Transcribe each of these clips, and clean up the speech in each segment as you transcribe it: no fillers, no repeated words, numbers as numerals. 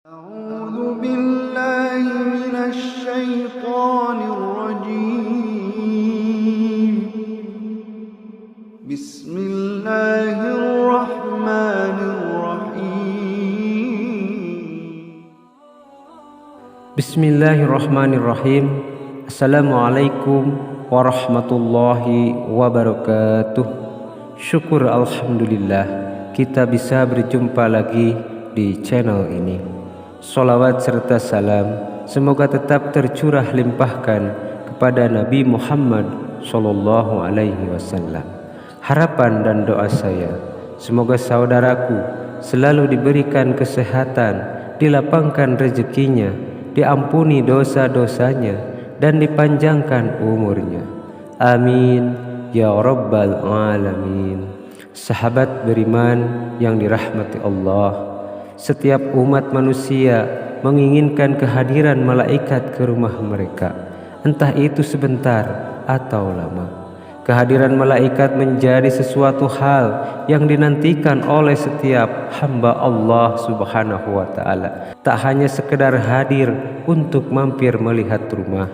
أعوذ بالله من الشيطان الرجيم بسم الله الرحمن الرحيم Bismillahirrahmanirrahim. Assalamualaikum warahmatullahi wabarakatuh. Syukur alhamdulillah kita bisa berjumpa lagi di channel ini. Sholawat serta salam semoga tetap tercurah limpahkan kepada Nabi Muhammad Sallallahu Alaihi Wasallam. Harapan dan doa saya, semoga saudaraku selalu diberikan kesehatan, dilapangkan rezekinya, diampuni dosa-dosanya, dan dipanjangkan umurnya. Amin ya rabbal alamin. Sahabat beriman yang dirahmati Allah, setiap umat manusia menginginkan kehadiran malaikat ke rumah mereka, entah itu sebentar atau lama. Kehadiran malaikat menjadi sesuatu hal yang dinantikan oleh setiap hamba Allah Subhanahu wa ta'ala. Tak hanya sekedar hadir untuk mampir melihat rumah,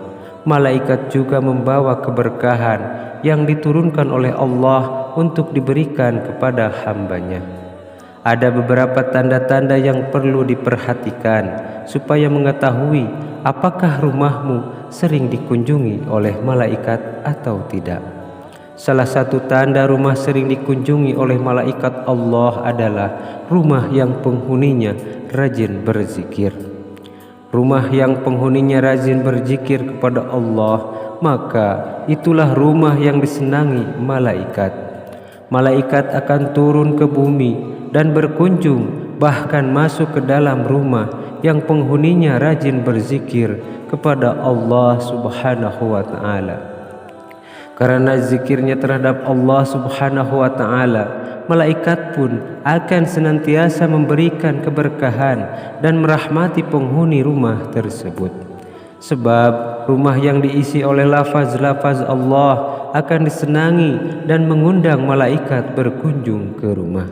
malaikat juga membawa keberkahan yang diturunkan oleh Allah untuk diberikan kepada hambanya. Ada beberapa tanda-tanda yang perlu diperhatikan supaya mengetahui apakah rumahmu sering dikunjungi oleh malaikat atau tidak. Salah satu tanda rumah sering dikunjungi oleh malaikat Allah adalah rumah yang penghuninya rajin berzikir. Rumah yang penghuninya rajin berzikir kepada Allah, maka itulah rumah yang disenangi malaikat. Malaikat akan turun ke bumi dan berkunjung, bahkan masuk ke dalam rumah yang penghuninya rajin berzikir kepada Allah Subhanahu wa ta'ala. Karena zikirnya terhadap Allah Subhanahu wa ta'ala, malaikat pun akan senantiasa memberikan keberkahan dan merahmati penghuni rumah tersebut. Sebab rumah yang diisi oleh lafaz-lafaz Allah akan disenangi dan mengundang malaikat berkunjung ke rumah.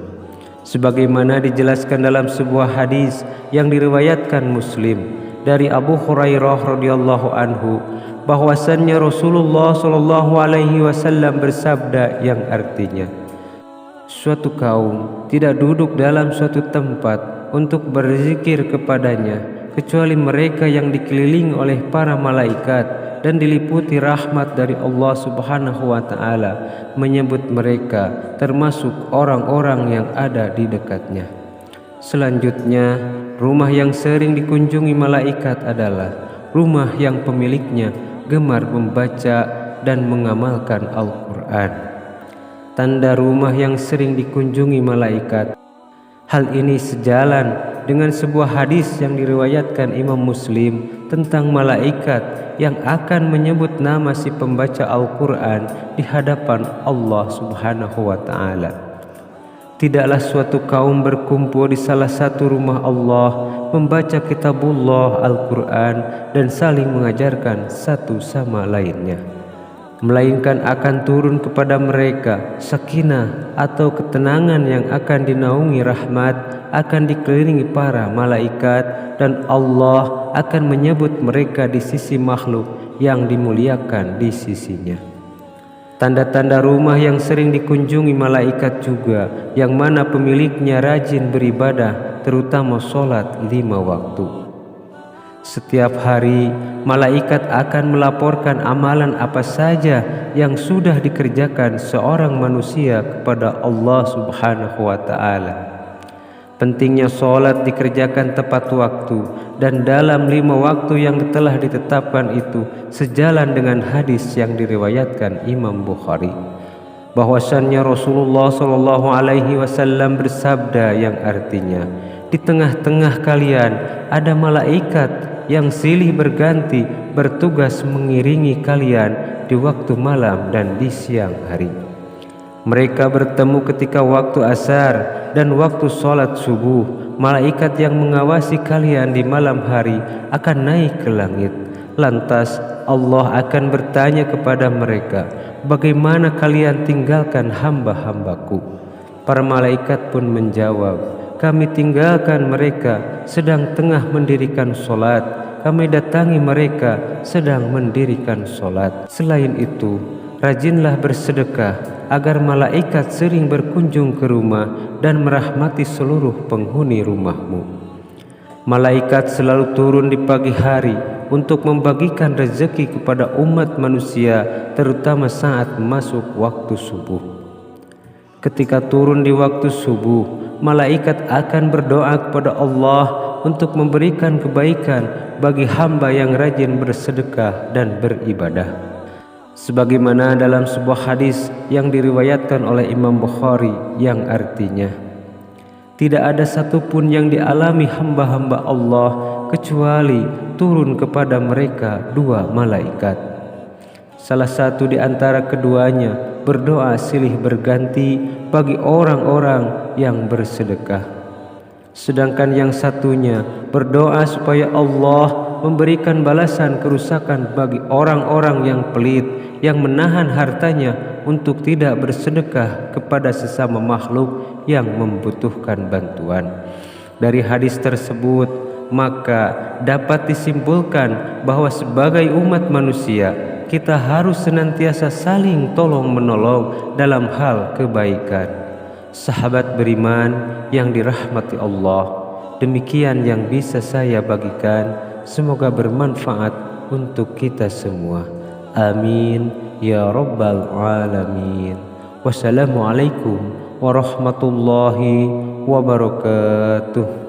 Sebagaimana dijelaskan dalam sebuah hadis yang diriwayatkan Muslim dari Abu Hurairah radhiyallahu anhu, bahwasannya Rasulullah sallallahu alaihi wasallam bersabda yang artinya, suatu kaum tidak duduk dalam suatu tempat untuk berzikir kepadanya kecuali mereka yang dikelilingi oleh para malaikat dan diliputi rahmat dari Allah Subhanahu wa ta'ala, menyebut mereka termasuk orang-orang yang ada di dekatnya. Selanjutnya, rumah yang sering dikunjungi malaikat adalah rumah yang pemiliknya gemar membaca dan mengamalkan Al-Quran. Tanda rumah yang sering dikunjungi malaikat. Hal ini sejalan dengan sebuah hadis yang diriwayatkan Imam Muslim tentang malaikat yang akan menyebut nama si pembaca Al-Quran di hadapan Allah Subhanahu wa ta'ala. Tidaklah suatu kaum berkumpul di salah satu rumah Allah membaca kitabullah Al-Quran dan saling mengajarkan satu sama lainnya, melainkan akan turun kepada mereka sakinah atau ketenangan yang akan dinaungi rahmat, akan dikelilingi para malaikat, dan Allah akan menyebut mereka di sisi makhluk yang dimuliakan di sisinya. Tanda-tanda rumah yang sering dikunjungi malaikat juga yang mana pemiliknya rajin beribadah, terutama sholat 5 waktu. Setiap hari malaikat akan melaporkan amalan apa saja yang sudah dikerjakan seorang manusia kepada Allah Subhanahu wa ta'ala. Pentingnya sholat dikerjakan tepat waktu dan dalam 5 waktu yang telah ditetapkan itu sejalan dengan hadis yang diriwayatkan Imam Bukhari, bahwasannya Rasulullah Sallallahu Alaihi Wasallam bersabda yang artinya, di tengah-tengah kalian ada malaikat yang silih berganti bertugas mengiringi kalian di waktu malam dan di siang hari. Mereka bertemu ketika waktu asar dan waktu sholat subuh. Malaikat yang mengawasi kalian di malam hari akan naik ke langit. Lantas Allah akan bertanya kepada mereka, bagaimana kalian tinggalkan hamba-hambaku? Para malaikat pun menjawab, kami tinggalkan mereka sedang tengah mendirikan sholat, kami datangi mereka sedang mendirikan sholat. Selain itu, rajinlah bersedekah agar malaikat sering berkunjung ke rumah dan merahmati seluruh penghuni rumahmu. Malaikat selalu turun di pagi hari untuk membagikan rezeki kepada umat manusia, terutama saat masuk waktu subuh. Ketika turun di waktu subuh, malaikat akan berdoa kepada Allah untuk memberikan kebaikan bagi hamba yang rajin bersedekah dan beribadah. Sebagaimana dalam sebuah hadis yang diriwayatkan oleh Imam Bukhari yang artinya, tidak ada satupun yang dialami hamba-hamba Allah kecuali turun kepada mereka dua malaikat. Salah satu di antara keduanya berdoa silih berganti bagi orang-orang yang bersedekah, sedangkan yang satunya berdoa supaya Allah memberikan balasan kerusakan bagi orang-orang yang pelit, yang menahan hartanya untuk tidak bersedekah kepada sesama makhluk yang membutuhkan bantuan. Dari hadis tersebut, maka dapat disimpulkan bahwa sebagai umat manusia, kita harus senantiasa saling tolong-menolong dalam hal kebaikan. Sahabat beriman yang dirahmati Allah, demikian yang bisa saya bagikan. Semoga bermanfaat untuk kita semua. Amin ya rabbal alamin. Wassalamualaikum warahmatullahi wabarakatuh.